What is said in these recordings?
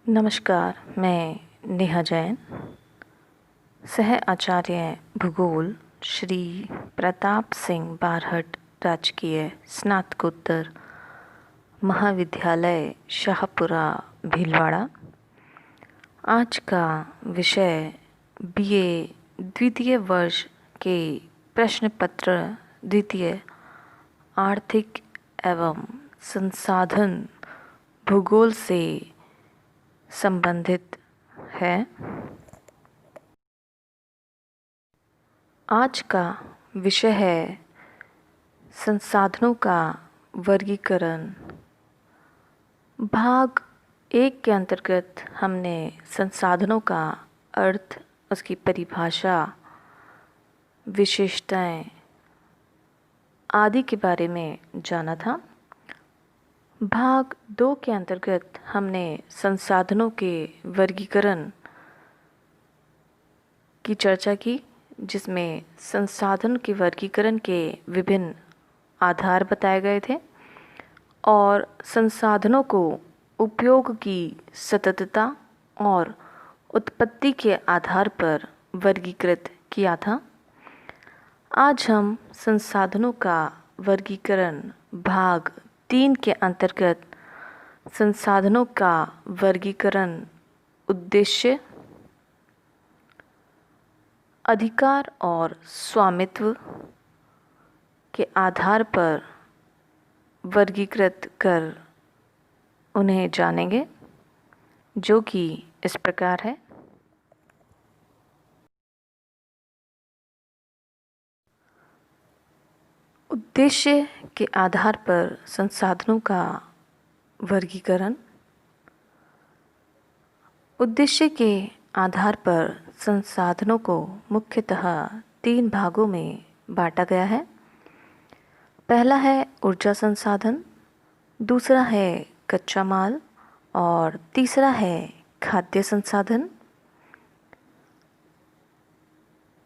नमस्कार, मैं नेहा जैन, सह आचार्य भूगोल श्री प्रताप सिंह बारहट राजकीय स्नातकोत्तर महाविद्यालय शाहपुरा भीलवाड़ा। आज का विषय बीए द्वितीय वर्ष के प्रश्न पत्र द्वितीय आर्थिक एवं संसाधन भूगोल से संबंधित है। आज का विषय है संसाधनों का वर्गीकरण। भाग 1 के अंतर्गत हमने संसाधनों का अर्थ, उसकी परिभाषा, विशेषताएं आदि के बारे में जाना था। भाग 2 के अंतर्गत हमने संसाधनों के वर्गीकरण की चर्चा की, जिसमें संसाधन के वर्गीकरण के विभिन्न आधार बताए गए थे और संसाधनों को उपयोग की सततता और उत्पत्ति के आधार पर वर्गीकृत किया था। आज हम संसाधनों का वर्गीकरण भाग 3 के अंतर्गत संसाधनों का वर्गीकरण उद्देश्य, अधिकार और स्वामित्व के आधार पर वर्गीकृत कर उन्हें जानेंगे, जो कि इस प्रकार है। उद्देश्य के आधार पर संसाधनों का वर्गीकरण। उद्देश्य के आधार पर संसाधनों को मुख्यतः 3 भागों में बांटा गया है। पहला है ऊर्जा संसाधन, दूसरा है कच्चा माल और तीसरा है खाद्य संसाधन।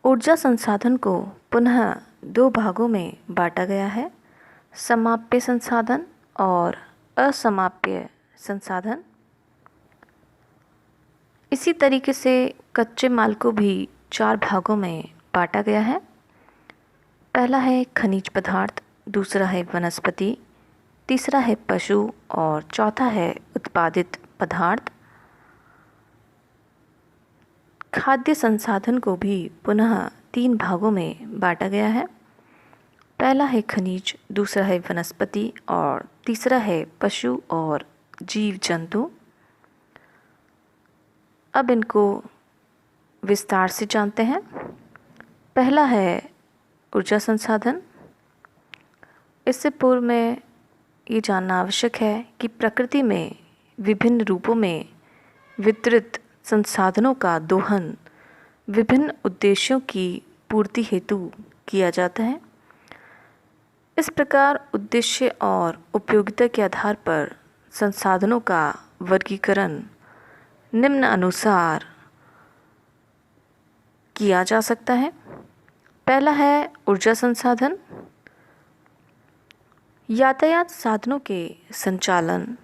ऊर्जा संसाधन को पुनः 2 भागों में बांटा गया है, समाप्य संसाधन और असमाप्य संसाधन। इसी तरीके से कच्चे माल को भी 4 भागों में बांटा गया है। पहला है खनिज पदार्थ, दूसरा है वनस्पति, तीसरा है पशु और चौथा है उत्पादित पदार्थ। खाद्य संसाधन को भी पुनः 3 भागों में बांटा गया है। पहला है खनिज, दूसरा है वनस्पति और तीसरा है पशु और जीव जंतु। अब इनको विस्तार से जानते हैं। पहला है ऊर्जा संसाधन। इससे पूर्व में ये जानना आवश्यक है कि प्रकृति में विभिन्न रूपों में वितरित संसाधनों का दोहन विभिन्न उद्देश्यों की पूर्ति हेतु किया जाता है। इस प्रकार उद्देश्य और उपयोगिता के आधार पर संसाधनों का वर्गीकरण निम्न अनुसार किया जा सकता है। पहला है ऊर्जा संसाधन। यातायात साधनों के संचालन,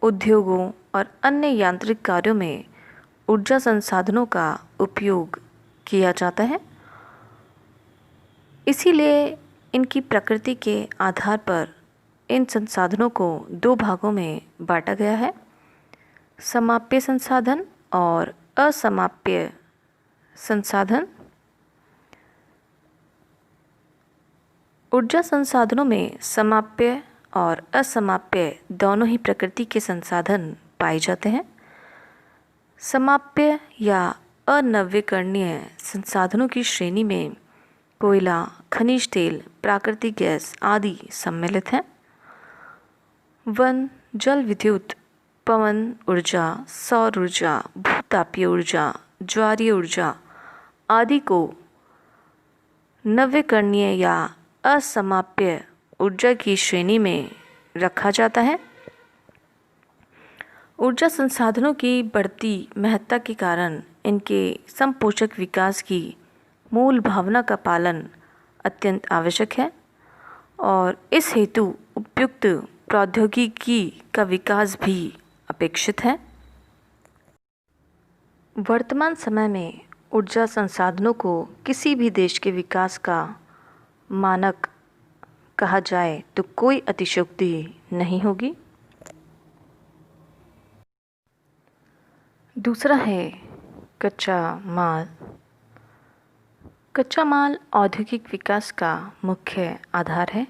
उद्योगों और अन्य यांत्रिक कार्यों में ऊर्जा संसाधनों का उपयोग किया जाता है। इसीलिए इनकी प्रकृति के आधार पर इन संसाधनों को 2 भागों में बांटा गया है, समाप्य संसाधन और असमाप्य संसाधन। ऊर्जा संसाधनों में समाप्य और असमाप्य दोनों ही प्रकृति के संसाधन पाए जाते हैं। समाप्य या अनवीकरणीय संसाधनों की श्रेणी में कोयला, खनिज तेल, प्राकृतिक गैस आदि सम्मिलित हैं। वन, जल विद्युत, पवन ऊर्जा, सौर ऊर्जा, भूतापीय ऊर्जा, ज्वारीय ऊर्जा आदि को नवीकरणीय या असमाप्य ऊर्जा की श्रेणी में रखा जाता है। ऊर्जा संसाधनों की बढ़ती महत्ता के कारण इनके समपोषक विकास की मूल भावना का पालन अत्यंत आवश्यक है और इस हेतु उपयुक्त प्रौद्योगिकी का विकास भी अपेक्षित है। वर्तमान समय में ऊर्जा संसाधनों को किसी भी देश के विकास का मानक कहा जाए तो कोई अतिशयोक्ति नहीं होगी। दूसरा है कच्चा माल। कच्चा माल औद्योगिक विकास का मुख्य आधार है।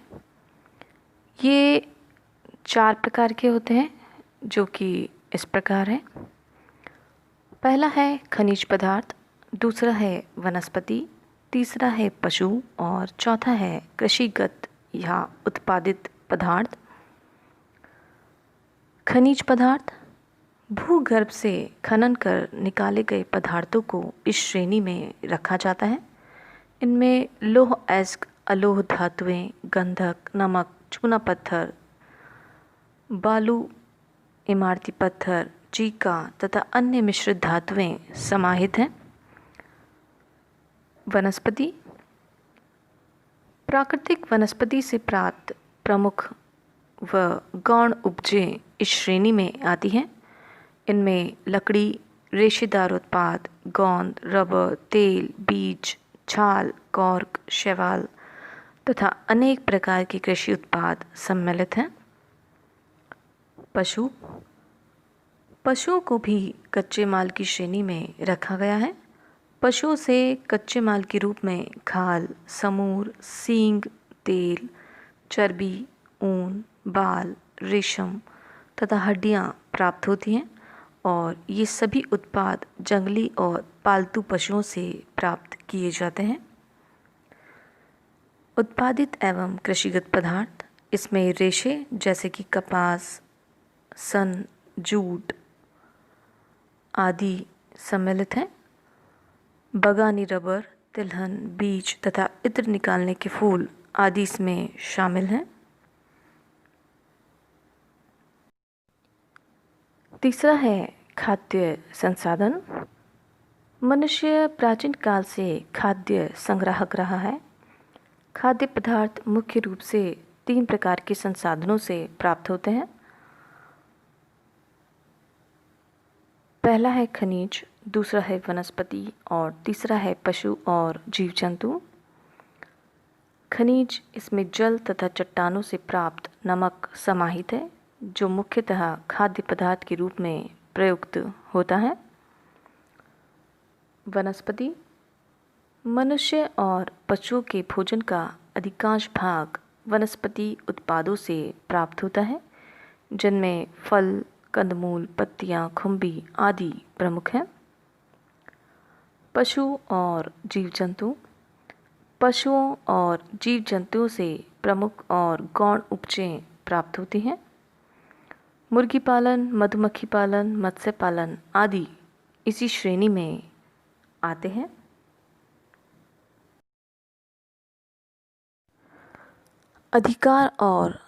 ये 4 प्रकार के होते हैं जो कि इस प्रकार है। पहला है खनिज पदार्थ, दूसरा है वनस्पति, तीसरा है पशु और चौथा है कृषिगत या उत्पादित पदार्थ। खनिज पदार्थ भूगर्भ से खनन कर निकाले गए पदार्थों को इस श्रेणी में रखा जाता है। इनमें लौह अयस्क, अलोह धातुएं, गंधक, नमक, चूना पत्थर, बालू, इमारती पत्थर, चीका तथा अन्य मिश्रित धातुएं समाहित हैं। वनस्पति प्राकृतिक वनस्पति से प्राप्त प्रमुख व गौण उपजें इस श्रेणी में आती हैं। इनमें लकड़ी, रेशेदार उत्पाद, गोंद, रबर, तेल, बीज, छाल, कॉर्क, शैवाल तथा अनेक प्रकार के कृषि उत्पाद सम्मिलित हैं। पशुओं को भी कच्चे माल की श्रेणी में रखा गया है। पशुओं से कच्चे माल के रूप में खाल, समूर, सींग, तेल, चर्बी, ऊन, बाल, रेशम तथा हड्डियां प्राप्त होती हैं और ये सभी उत्पाद जंगली और पालतू पशुओं से प्राप्त किए जाते हैं। उत्पादित एवं कृषिगत पदार्थ, इसमें रेशे जैसे कि कपास, सन, जूट आदि सम्मिलित हैं। बगानी रबर, तिलहन, बीज तथा इत्र निकालने के फूल आदि इसमें शामिल हैं। तीसरा है खाद्य संसाधन। मनुष्य प्राचीन काल से खाद्य संग्राहक रहा है। खाद्य पदार्थ मुख्य रूप से 3 प्रकार के संसाधनों से प्राप्त होते हैं। पहला है खनिज, दूसरा है वनस्पति और तीसरा है पशु और जीव जंतु। खनिज, इसमें जल तथा चट्टानों से प्राप्त नमक समाहित है जो मुख्यतः खाद्य पदार्थ के रूप में प्रयुक्त होता है। वनस्पति, मनुष्य और पशुओं के भोजन का अधिकांश भाग वनस्पति उत्पादों से प्राप्त होता है जिनमें फल, कंदमूल, पत्तियां, खुम्बी आदि प्रमुख हैं। पशु और जीव जंतु, पशुओं और जीव जंतुओं से प्रमुख और गौण उपजें प्राप्त होती हैं। मुर्गी पालन, मधुमक्खी पालन, मत्स्य पालन आदि इसी श्रेणी में आते हैं। अधिकार और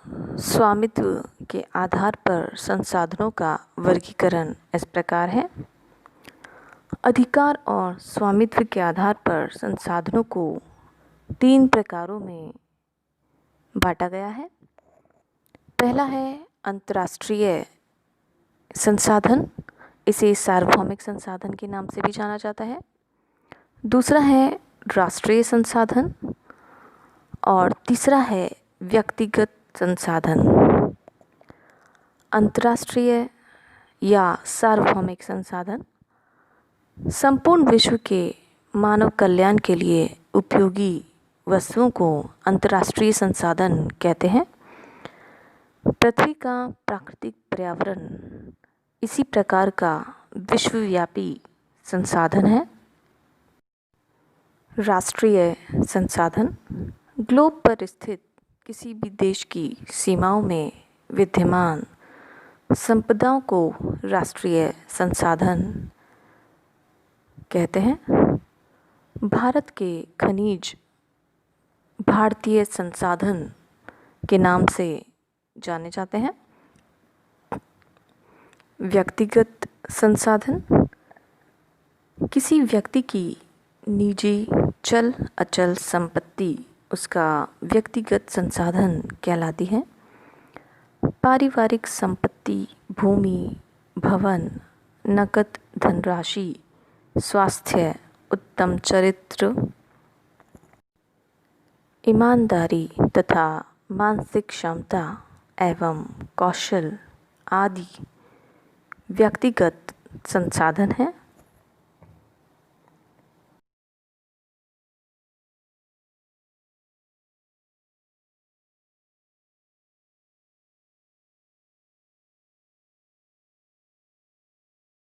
स्वामित्व के आधार पर संसाधनों का वर्गीकरण इस प्रकार है। अधिकार और स्वामित्व के आधार पर संसाधनों को 3 प्रकारों में बांटा गया है। पहला है अंतर्राष्ट्रीय संसाधन, इसे सार्वभौमिक संसाधन के नाम से भी जाना जाता है। दूसरा है राष्ट्रीय संसाधन और तीसरा है व्यक्तिगत संसाधन। अंतर्राष्ट्रीय या सार्वभौमिक संसाधन संपूर्ण विश्व के मानव कल्याण के लिए उपयोगी वस्तुओं को अंतर्राष्ट्रीय संसाधन कहते हैं। पृथ्वी का प्राकृतिक पर्यावरण इसी प्रकार का विश्वव्यापी संसाधन है। राष्ट्रीय संसाधन ग्लोब पर स्थित किसी भी देश की सीमाओं में विद्यमान संपदाओं को राष्ट्रीय संसाधन कहते हैं। भारत के खनिज भारतीय संसाधन के नाम से जाने जाते हैं। व्यक्तिगत संसाधन किसी व्यक्ति की निजी चल अचल संपत्ति उसका व्यक्तिगत संसाधन कहलाती है। पारिवारिक संपत्ति, भूमि, भवन, नकद धनराशि स्वास्थ्य, उत्तम चरित्र, ईमानदारी तथा मानसिक क्षमता एवं कौशल आदि व्यक्तिगत संसाधन हैं।